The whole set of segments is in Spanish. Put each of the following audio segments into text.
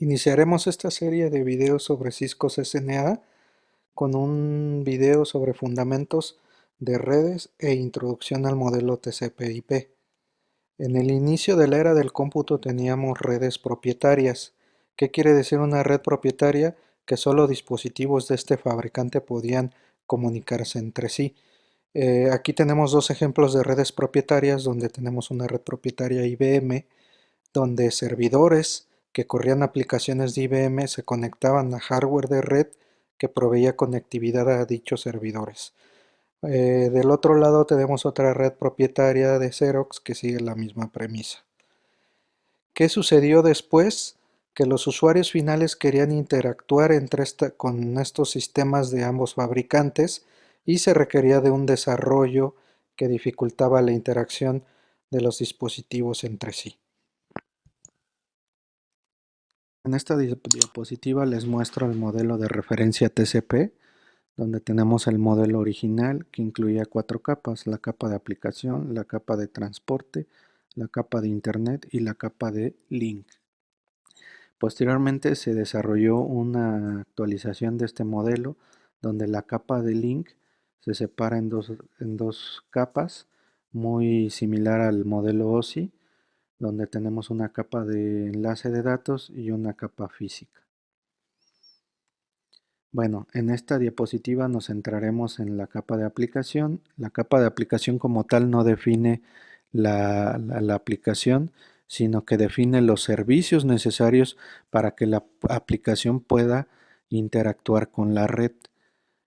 Iniciaremos esta serie de videos sobre Cisco CCNA con un video sobre fundamentos de redes e introducción al modelo TCP/IP. En el inicio de la era del cómputo teníamos redes propietarias. ¿Qué quiere decir una red propietaria? Que solo dispositivos de este fabricante podían comunicarse entre sí. Aquí tenemos dos ejemplos de redes propietarias donde tenemos una red propietaria IBM, donde servidores que corrían aplicaciones de IBM se conectaban a hardware de red que proveía conectividad a dichos servidores. Del otro lado tenemos otra red propietaria de Xerox que sigue la misma premisa. ¿Qué sucedió después? Que los usuarios finales querían interactuar con estos sistemas de ambos fabricantes y se requería de un desarrollo que dificultaba la interacción de los dispositivos entre sí. En esta diapositiva les muestro el modelo de referencia TCP, donde tenemos el modelo original que incluía 4 capas: la capa de aplicación, la capa de transporte, la capa de internet y la capa de link. Posteriormente se desarrolló una actualización de este modelo donde la capa de link se separa en dos capas, muy similar al modelo OSI, donde tenemos una capa de enlace de datos y una capa física. Bueno, en esta diapositiva nos centraremos en la capa de aplicación. La capa de aplicación como tal no define la aplicación, sino que define los servicios necesarios para que la aplicación pueda interactuar con la red.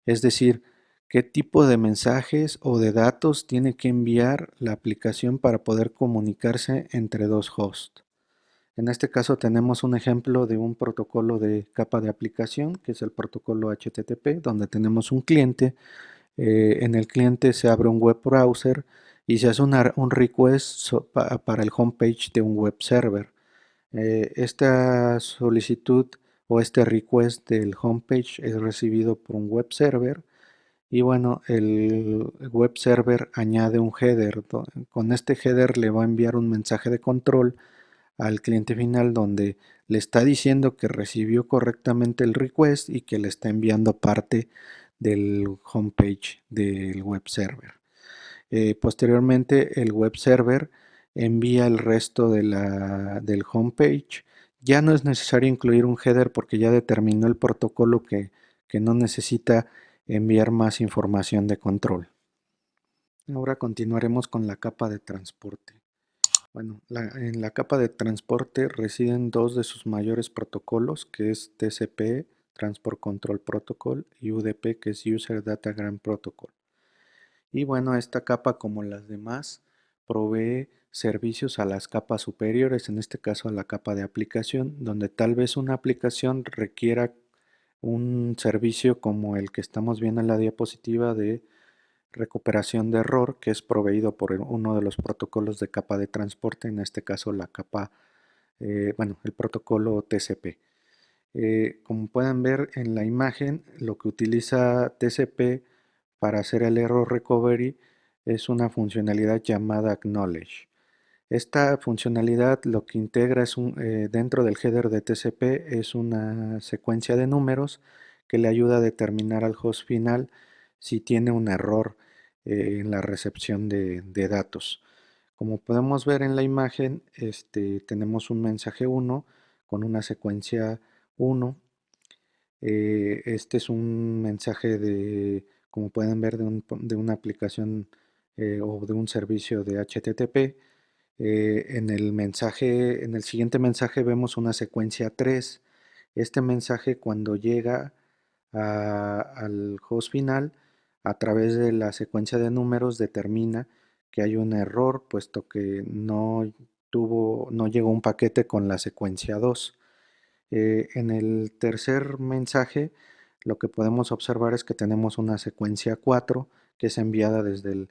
Es decir, qué tipo de mensajes o de datos tiene que enviar la aplicación para poder comunicarse entre dos hosts. En este caso tenemos un ejemplo de un protocolo de capa de aplicación, que es el protocolo HTTP, donde tenemos un cliente. En el cliente se abre un web browser y se hace un request para el homepage de un web server. Esta solicitud o este request del homepage es recibido por un web server y bueno, el web server añade un header. Con este header le va a enviar un mensaje de control al cliente final donde le está diciendo que recibió correctamente el request y que le está enviando parte del homepage del web server. Posteriormente el web server envía el resto del homepage. Ya no es necesario incluir un header porque ya determinó el protocolo que no necesita enviar más información de control. Ahora continuaremos con la capa de transporte. Bueno, en la capa de transporte residen dos de sus mayores protocolos, que es TCP, Transport Control Protocol, y UDP, que es User Datagram Protocol. Y bueno, esta capa, como las demás, provee servicios a las capas superiores, en este caso a la capa de aplicación, donde tal vez una aplicación requiera un servicio como el que estamos viendo en la diapositiva de recuperación de error, que es proveído por uno de los protocolos de capa de transporte, en este caso la capa, el protocolo TCP. Como pueden ver en la imagen, lo que utiliza TCP para hacer el error recovery es una funcionalidad llamada acknowledge. Esta funcionalidad lo que integra es dentro del header de TCP es una secuencia de números que le ayuda a determinar al host final si tiene un error en la recepción de datos. Como podemos ver en la imagen, tenemos un mensaje 1 con una secuencia 1. Este es un mensaje como pueden ver, de una aplicación o de un servicio de HTTP. En el siguiente mensaje vemos una secuencia 3. Este mensaje, cuando llega al host final, a través de la secuencia de números determina que hay un error, puesto que no llegó un paquete con la secuencia 2. En el tercer mensaje, lo que podemos observar es que tenemos una secuencia 4 que es enviada desde el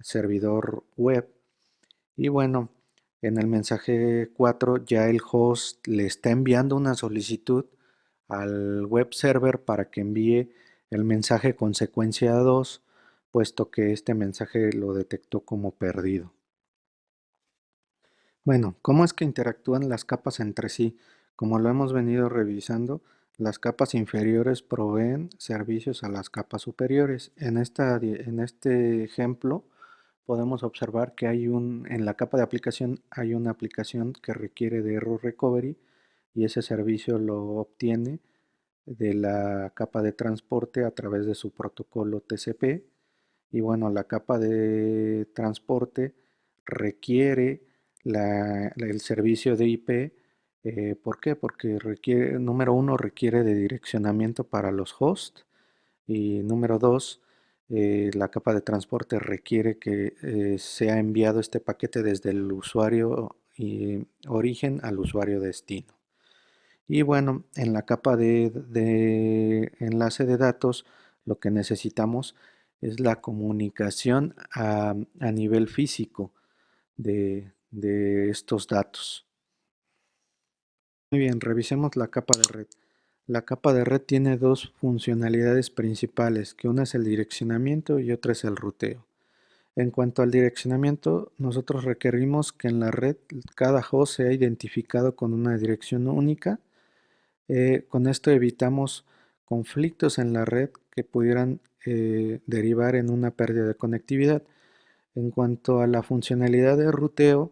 servidor web. Y bueno, en el mensaje 4 ya el host le está enviando una solicitud al web server para que envíe el mensaje con secuencia 2, puesto que este mensaje lo detectó como perdido. Bueno, ¿cómo es que interactúan las capas entre sí? Como lo hemos venido revisando, las capas inferiores proveen servicios a las capas superiores. En este ejemplo podemos observar que en la capa de aplicación hay una aplicación que requiere de Error Recovery y ese servicio lo obtiene de la capa de transporte a través de su protocolo TCP. Y bueno, la capa de transporte requiere el servicio de IP. ¿Por qué? Porque requiere, número uno, requiere de direccionamiento para los hosts. Y número dos, la capa de transporte requiere que sea enviado este paquete desde el usuario origen al usuario destino. Y bueno, en la capa de enlace de datos, lo que necesitamos es la comunicación a nivel físico de estos datos. Muy bien, revisemos la capa de red. La capa de red tiene dos funcionalidades principales, que una es el direccionamiento y otra es el ruteo. En cuanto al direccionamiento, nosotros requerimos que en la red cada host sea identificado con una dirección única. Con esto evitamos conflictos en la red que pudieran derivar en una pérdida de conectividad. En cuanto a la funcionalidad de ruteo,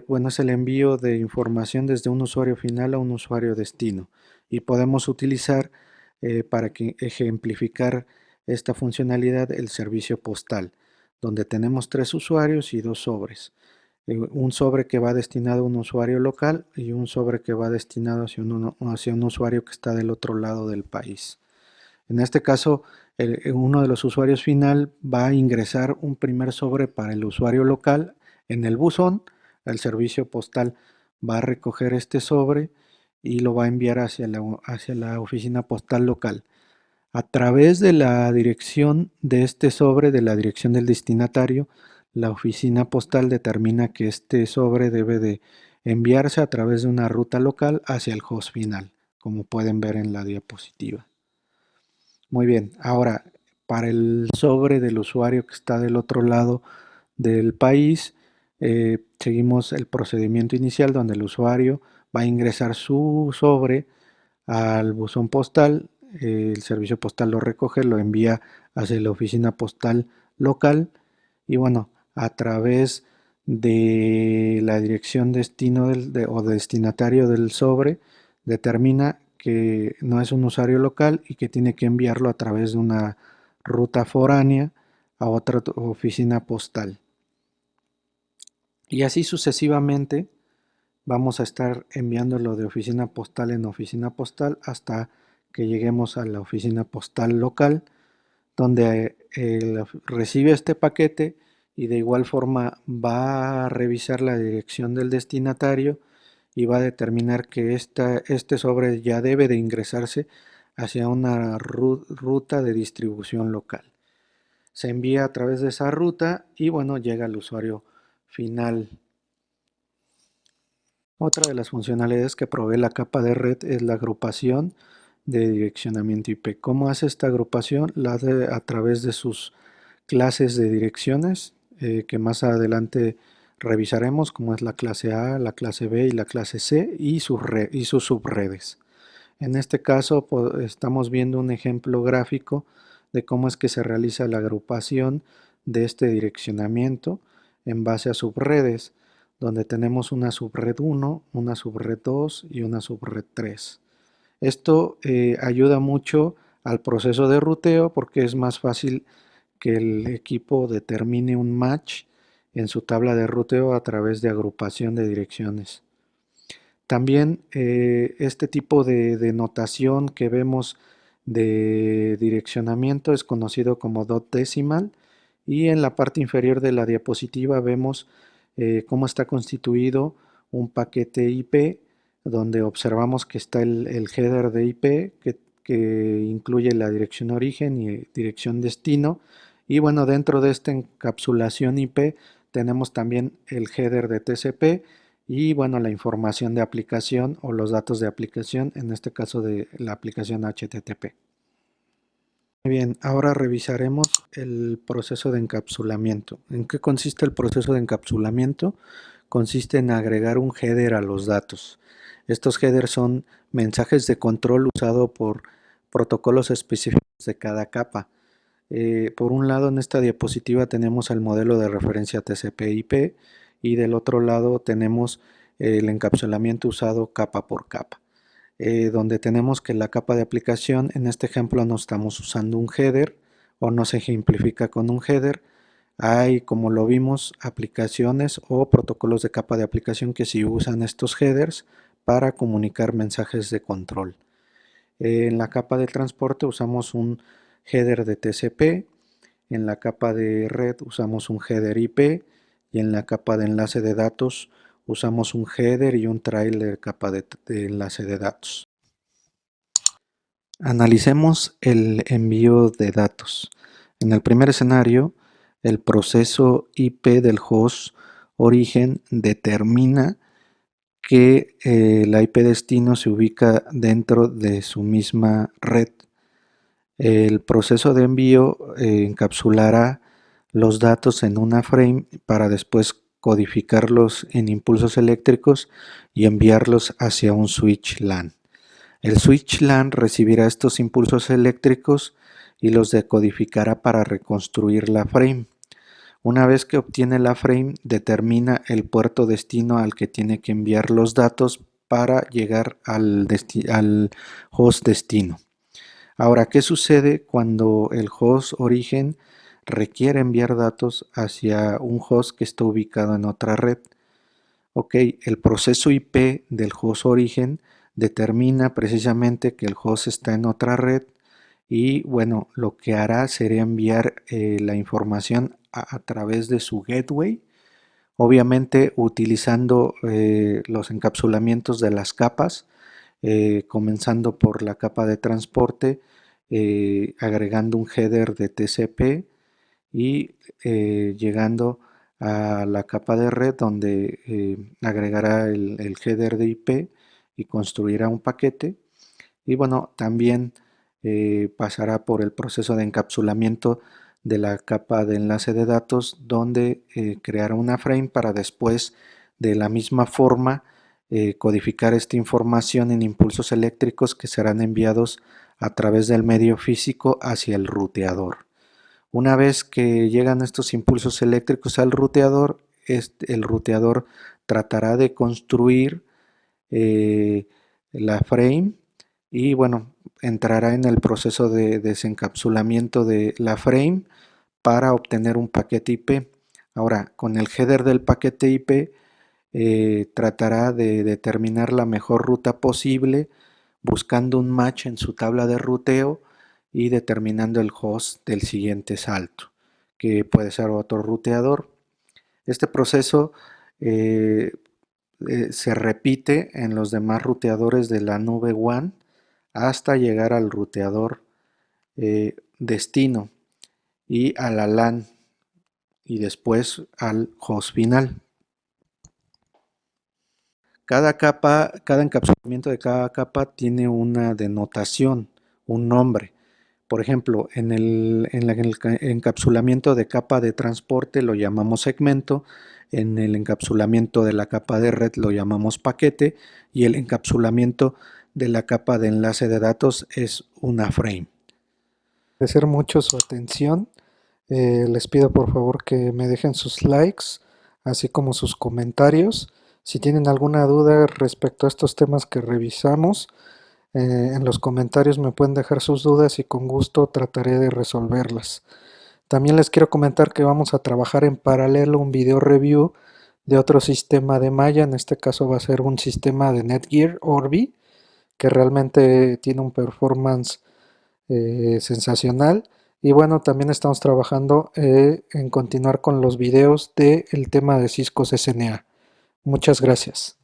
bueno, es el envío de información desde un usuario final a un usuario destino y podemos utilizar para ejemplificar esta funcionalidad el servicio postal, donde tenemos tres usuarios y dos sobres. Un sobre que va destinado a un usuario local y un sobre que va destinado hacia un usuario que está del otro lado del país. En este caso, uno de los usuarios final va a ingresar un primer sobre para el usuario local en el buzón. El servicio postal va a recoger este sobre y lo va a enviar hacia la oficina postal local. A través de la dirección de este sobre, de la dirección del destinatario, la oficina postal determina que este sobre debe de enviarse a través de una ruta local hacia el host final, como pueden ver en la diapositiva. Muy bien, ahora para el sobre del usuario que está del otro lado del país, seguimos el procedimiento inicial donde el usuario va a ingresar su sobre al buzón postal, el servicio postal lo recoge, lo envía hacia la oficina postal local y bueno, a través de la dirección destino o destinatario del sobre, determina que no es un usuario local y que tiene que enviarlo a través de una ruta foránea a otra oficina postal. Y así sucesivamente vamos a estar enviándolo de oficina postal en oficina postal hasta que lleguemos a la oficina postal local, donde recibe este paquete y de igual forma va a revisar la dirección del destinatario y va a determinar que este sobre ya debe de ingresarse hacia una ruta de distribución local. Se envía a través de esa ruta y bueno, llega al usuario final. Otra de las funcionalidades que provee la capa de red es la agrupación de direccionamiento IP. ¿Cómo hace esta agrupación? La hace a través de sus clases de direcciones, que más adelante revisaremos, como es la clase A, la clase B y la clase C y sus subredes. En este caso estamos viendo un ejemplo gráfico de cómo es que se realiza la agrupación de este direccionamiento en base a subredes, donde tenemos una subred 1, una subred 2 y una subred 3. Esto ayuda mucho al proceso de ruteo porque es más fácil que el equipo determine un match en su tabla de ruteo a través de agrupación de direcciones. También este tipo de notación que vemos de direccionamiento es conocido como dot decimal y en la parte inferior de la diapositiva vemos cómo está constituido un paquete IP donde observamos que está el header de IP que incluye la dirección origen y dirección destino y bueno, dentro de esta encapsulación IP tenemos también el header de TCP y bueno, la información de aplicación o los datos de aplicación, en este caso de la aplicación HTTP. Muy bien, ahora revisaremos el proceso de encapsulamiento. ¿En qué consiste el proceso de encapsulamiento? consiste en agregar un header a los datos. Estos headers son mensajes de control usado por protocolos específicos de cada capa. Por un lado, en esta diapositiva tenemos el modelo de referencia TCP/IP y del otro lado tenemos el encapsulamiento usado capa por capa, donde tenemos que la capa de aplicación, en este ejemplo no estamos usando un header o no se ejemplifica con un header. Hay, como lo vimos, aplicaciones o protocolos de capa de aplicación que sí usan estos headers para comunicar mensajes de control. En la capa de transporte usamos un header de TCP, en la capa de red usamos un header IP y en la capa de enlace de datos usamos un header y un trailer capa de enlace de datos. Analicemos el envío de datos. En el primer escenario, el proceso IP del host origen determina que la IP destino se ubica dentro de su misma red. El proceso de envío encapsulará los datos en una frame para después codificarlos en impulsos eléctricos y enviarlos hacia un switch LAN. El switch LAN recibirá estos impulsos eléctricos y los decodificará para reconstruir la frame. Una vez que obtiene la frame, determina el puerto destino al que tiene que enviar los datos para llegar al host destino. Ahora, ¿qué sucede cuando el host origen requiere enviar datos hacia un host que está ubicado en otra red? Ok, el proceso IP del host origen determina precisamente que el host está en otra red y bueno, lo que hará sería enviar la información a través de su gateway, obviamente utilizando los encapsulamientos de las capas, comenzando por la capa de transporte, agregando un header de TCP y llegando a la capa de red donde agregará el header de IP y construirá un paquete. Y bueno, también pasará por el proceso de encapsulamiento de la capa de enlace de datos donde creará una frame para después de la misma forma codificar esta información en impulsos eléctricos que serán enviados a través del medio físico hacia el ruteador. Una vez que llegan estos impulsos eléctricos al ruteador, el ruteador tratará de construir la frame y bueno, entrará en el proceso de desencapsulamiento de la frame para obtener un paquete IP. Ahora, con el header del paquete IP tratará de determinar la mejor ruta posible buscando un match en su tabla de ruteo y determinando el host del siguiente salto, que puede ser otro ruteador. Este proceso se repite en los demás ruteadores de la nube WAN hasta llegar al ruteador destino y a la LAN y después al host final. Cada capa, cada encapsulamiento de cada capa tiene una denotación, un nombre. Por ejemplo, en el encapsulamiento de capa de transporte lo llamamos segmento, en el encapsulamiento de la capa de red lo llamamos paquete y el encapsulamiento de la capa de enlace de datos es una frame. Agradecer mucho su atención. Les pido por favor que me dejen sus likes, así como sus comentarios. Si tienen alguna duda respecto a estos temas que revisamos, en los comentarios me pueden dejar sus dudas y con gusto trataré de resolverlas. También les quiero comentar que vamos a trabajar en paralelo un video review de otro sistema de malla. En este caso va a ser un sistema de Netgear Orbi que realmente tiene un performance sensacional. Y bueno, también estamos trabajando en continuar con los videos del tema de Cisco CCNA. Muchas gracias.